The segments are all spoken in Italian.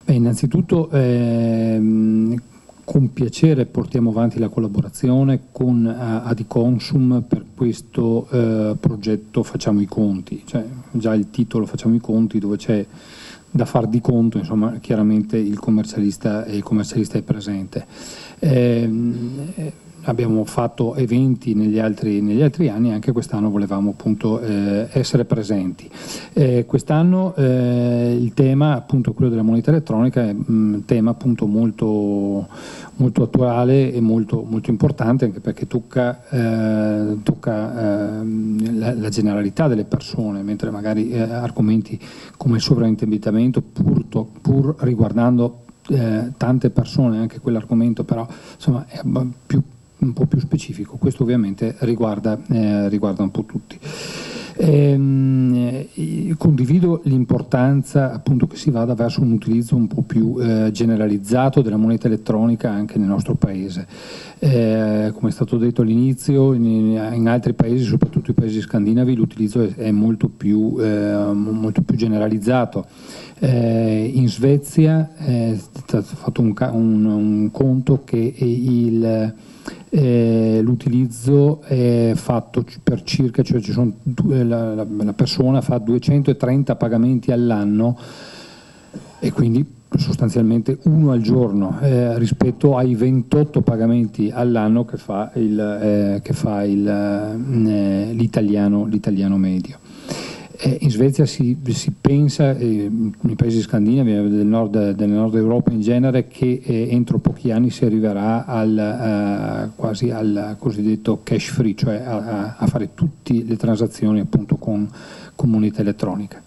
Innanzitutto con piacere portiamo avanti la collaborazione con Adiconsum per questo progetto Facciamo i conti, cioè già il titolo Facciamo i conti, dove c'è da far di conto, insomma, chiaramente il commercialista è presente. Abbiamo fatto eventi negli altri anni, anche quest'anno volevamo appunto essere presenti. Quest'anno il tema, appunto quello della moneta elettronica, è un tema appunto molto attuale e molto importante, anche perché tocca la generalità delle persone, mentre magari argomenti come il sovraindebitamento, pur riguardando tante persone, anche quell'argomento però insomma è un po' più specifico. Questo ovviamente riguarda un po' tutti. Condivido l'importanza appunto che si vada verso un utilizzo un po' più generalizzato della moneta elettronica anche nel nostro paese. Come è stato detto all'inizio, in altri paesi, soprattutto i paesi scandinavi, l'utilizzo è molto più generalizzato. In Svezia è stato fatto un conto che l'utilizzo è fatto per circa, cioè la persona fa 230 pagamenti all'anno e quindi sostanzialmente uno al giorno rispetto ai 28 pagamenti all'anno che fa l'italiano medio. In Svezia si pensa, nei paesi scandinavi, del nord Europa in genere, che entro pochi anni si arriverà quasi al cosiddetto cash free, cioè a fare tutte le transazioni appunto con moneta elettronica.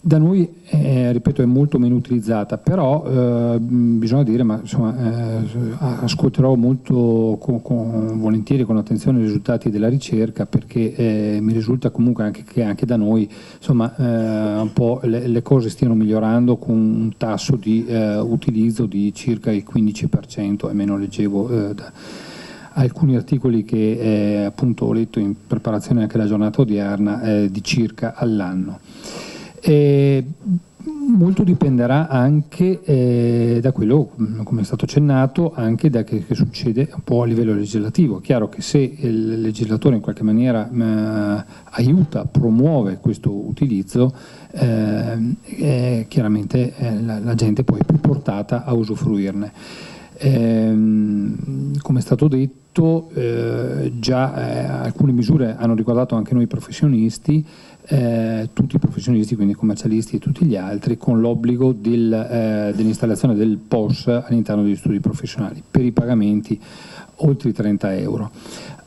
Da noi, ripeto, è molto meno utilizzata, però bisogna dire, ma insomma, ascolterò molto volentieri, con attenzione, i risultati della ricerca, perché mi risulta comunque che anche da noi insomma, un po' le cose stiano migliorando, con un tasso di utilizzo di circa il 15%, almeno leggevo da alcuni articoli che appunto ho letto in preparazione anche alla giornata odierna, di circa all'anno. Molto dipenderà anche da quello, come è stato accennato, anche da che succede un po' a livello legislativo. È chiaro che se il legislatore in qualche maniera aiuta, promuove questo utilizzo, chiaramente la gente poi è più portata a usufruirne. Come è stato detto, già alcune misure hanno riguardato anche noi professionisti, tutti i professionisti, quindi commercialisti e tutti gli altri, con l'obbligo dell'installazione del POS all'interno degli studi professionali per i pagamenti oltre i 30 euro.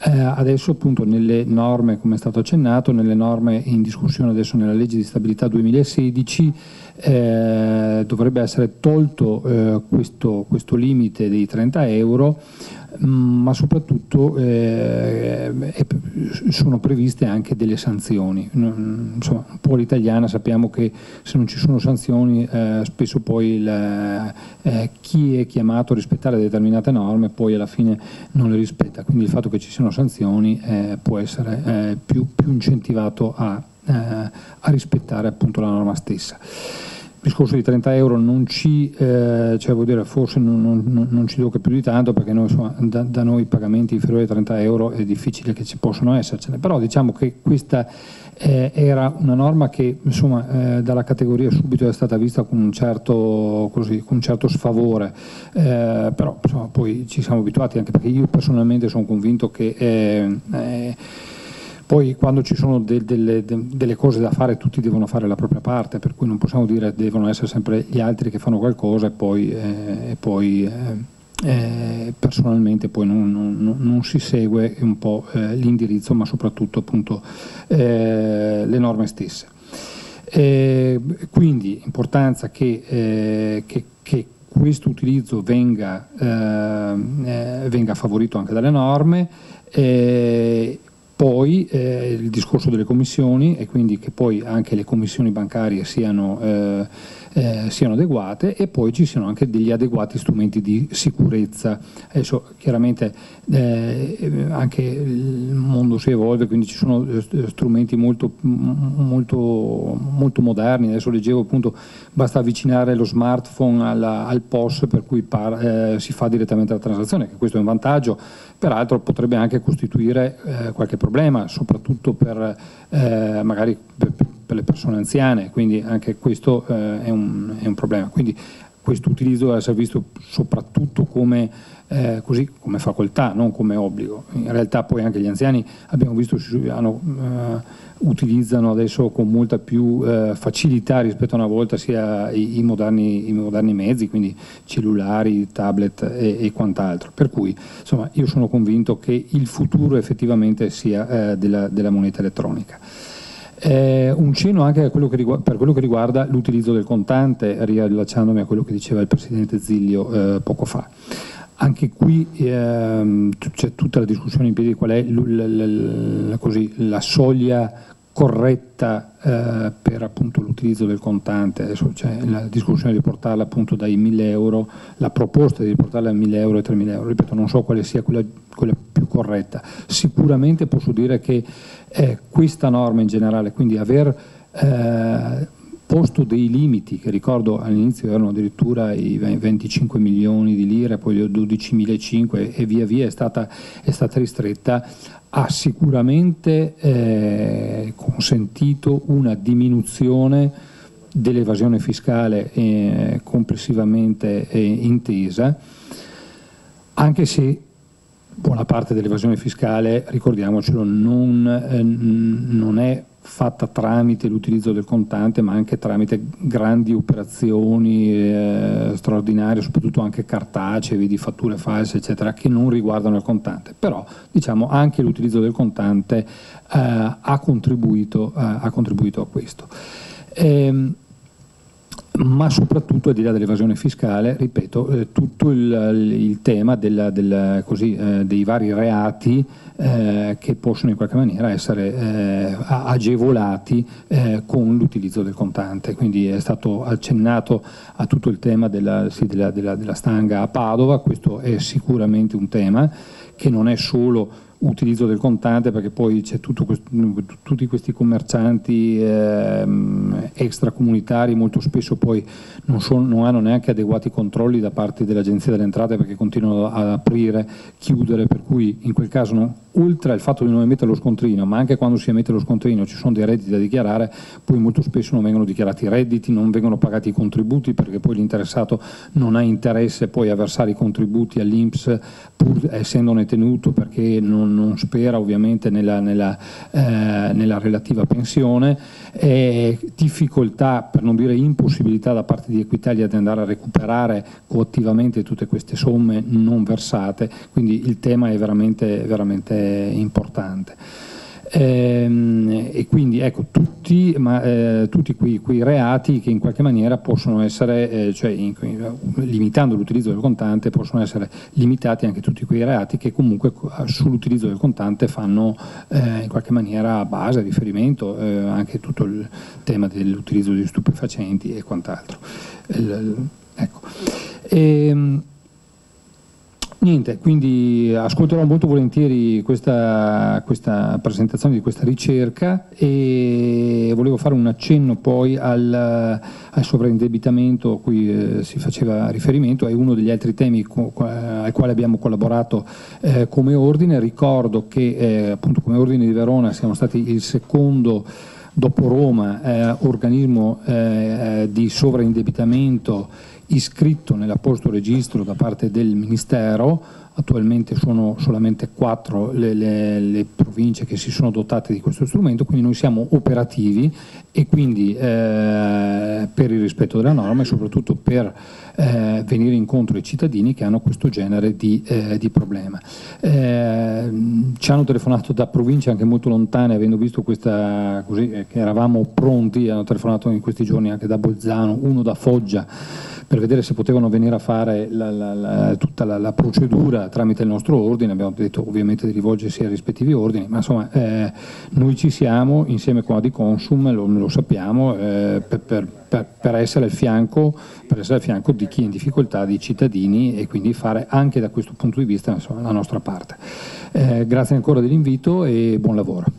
Adesso appunto nelle norme, come è stato accennato, nelle norme in discussione adesso nella legge di stabilità 2016 dovrebbe essere tolto questo limite dei 30 euro, ma soprattutto sono previste anche delle sanzioni. Insomma, un po' l'italiana, sappiamo che se non ci sono sanzioni spesso poi chi è chiamato a rispettare determinate norme poi alla fine non le rispetta, quindi il fatto che ci siano sanzioni può essere più incentivato a rispettare appunto la norma stessa. Il discorso di 30 euro non ci, cioè vuol dire, forse non ci tocca più di tanto, perché noi, insomma, da noi pagamenti inferiori ai 30 euro è difficile che ci possano essercene, però diciamo che questa era una norma che insomma dalla categoria subito è stata vista con un certo sfavore, però insomma poi ci siamo abituati, anche perché io personalmente sono convinto che poi quando ci sono delle cose da fare, tutti devono fare la propria parte, per cui non possiamo dire che devono essere sempre gli altri che fanno qualcosa e poi personalmente poi non si segue un po' l'indirizzo, ma soprattutto appunto le norme stesse. Quindi importanza che questo utilizzo venga favorito anche dalle norme. Poi il discorso delle commissioni, e quindi che poi anche le commissioni bancarie siano siano adeguate, e poi ci siano anche degli adeguati strumenti di sicurezza. Adesso chiaramente anche il mondo si evolve, quindi ci sono strumenti molto moderni. Adesso leggevo appunto, basta avvicinare lo smartphone al POS per cui si fa direttamente la transazione, che questo è un vantaggio. Peraltro potrebbe anche costituire qualche problema, soprattutto per magari per le persone anziane, quindi anche questo è un problema. Quindi questo utilizzo deve essere visto soprattutto come facoltà, non come obbligo. In realtà poi anche gli anziani, abbiamo visto, utilizzano adesso con molta più facilità rispetto a una volta sia i moderni mezzi, quindi cellulari, tablet e quant'altro. Per cui insomma io sono convinto che il futuro effettivamente sia della moneta elettronica. Un cenno anche per quello che riguarda l'utilizzo del contante, riallacciandomi a quello che diceva il Presidente Zillio poco fa. Anche qui c'è tutta la discussione in piedi qual è la soglia corretta per appunto l'utilizzo del contante. Adesso c'è la discussione di portarla appunto dai 1.000 euro, la proposta di portarla a 1.000 euro e 3.000 euro. Ripeto, non so quale sia quella più corretta. Sicuramente posso dire che questa norma in generale, quindi aver posto dei limiti, che ricordo all'inizio erano addirittura i 25 milioni di lire, poi 12.500 e via via è stata ristretta, ha sicuramente consentito una diminuzione dell'evasione fiscale complessivamente intesa, anche se buona parte dell'evasione fiscale, ricordiamocelo, non è fatta tramite l'utilizzo del contante, ma anche tramite grandi operazioni straordinarie, soprattutto anche cartacee, di fatture false, eccetera, che non riguardano il contante. Però diciamo anche l'utilizzo del contante ha contribuito a questo. Ma soprattutto, al di là dell'evasione fiscale, ripeto, tutto il tema dei vari reati che possono in qualche maniera essere agevolati con l'utilizzo del contante. Quindi è stato accennato a tutto il tema della stanga a Padova. Questo è sicuramente un tema che non è solo utilizzo del contante, perché poi c'è tutti questi commercianti extracomunitari, molto spesso poi non hanno neanche adeguati controlli da parte dell'Agenzia delle Entrate, perché continuano ad aprire, chiudere, per cui in quel caso oltre al fatto di non emettere lo scontrino, ma anche quando si emette lo scontrino ci sono dei redditi da dichiarare, poi molto spesso non vengono dichiarati i redditi, non vengono pagati i contributi, perché poi l'interessato non ha interesse poi a versare i contributi all'INPS, pur essendone tenuto, perché non spera ovviamente nella relativa pensione. Difficoltà, per non dire impossibilità, da parte di Equitalia di andare a recuperare coattivamente tutte queste somme non versate, quindi il tema è veramente importante. E quindi ecco, tutti quei reati che in qualche maniera possono essere, limitando l'utilizzo del contante, possono essere limitati anche tutti quei reati che comunque sull'utilizzo del contante fanno in qualche maniera base, riferimento, anche tutto il tema dell'utilizzo di stupefacenti e quant'altro. Niente, quindi ascolterò molto volentieri questa presentazione di questa ricerca, e volevo fare un accenno poi al sovraindebitamento a cui si faceva riferimento. È uno degli altri temi ai quali abbiamo collaborato come ordine. Ricordo che appunto come Ordine di Verona siamo stati il secondo, dopo Roma, organismo di sovraindebitamento iscritto nell'apposito registro da parte del Ministero. Attualmente sono solamente 4 le province che si sono dotate di questo strumento, quindi noi siamo operativi, e quindi per il rispetto della norma e soprattutto per venire incontro ai cittadini che hanno questo genere di problema. Ci hanno telefonato da province anche molto lontane, avendo visto che eravamo pronti. Hanno telefonato in questi giorni anche da Bolzano, uno da Foggia, per vedere se potevano venire a fare tutta la procedura tramite il nostro ordine. Abbiamo detto ovviamente di rivolgersi ai rispettivi ordini, ma insomma noi ci siamo insieme con Adiconsum, lo sappiamo, per essere al fianco di chi è in difficoltà, di cittadini, e quindi fare anche da questo punto di vista insomma, la nostra parte. Grazie ancora dell'invito e buon lavoro.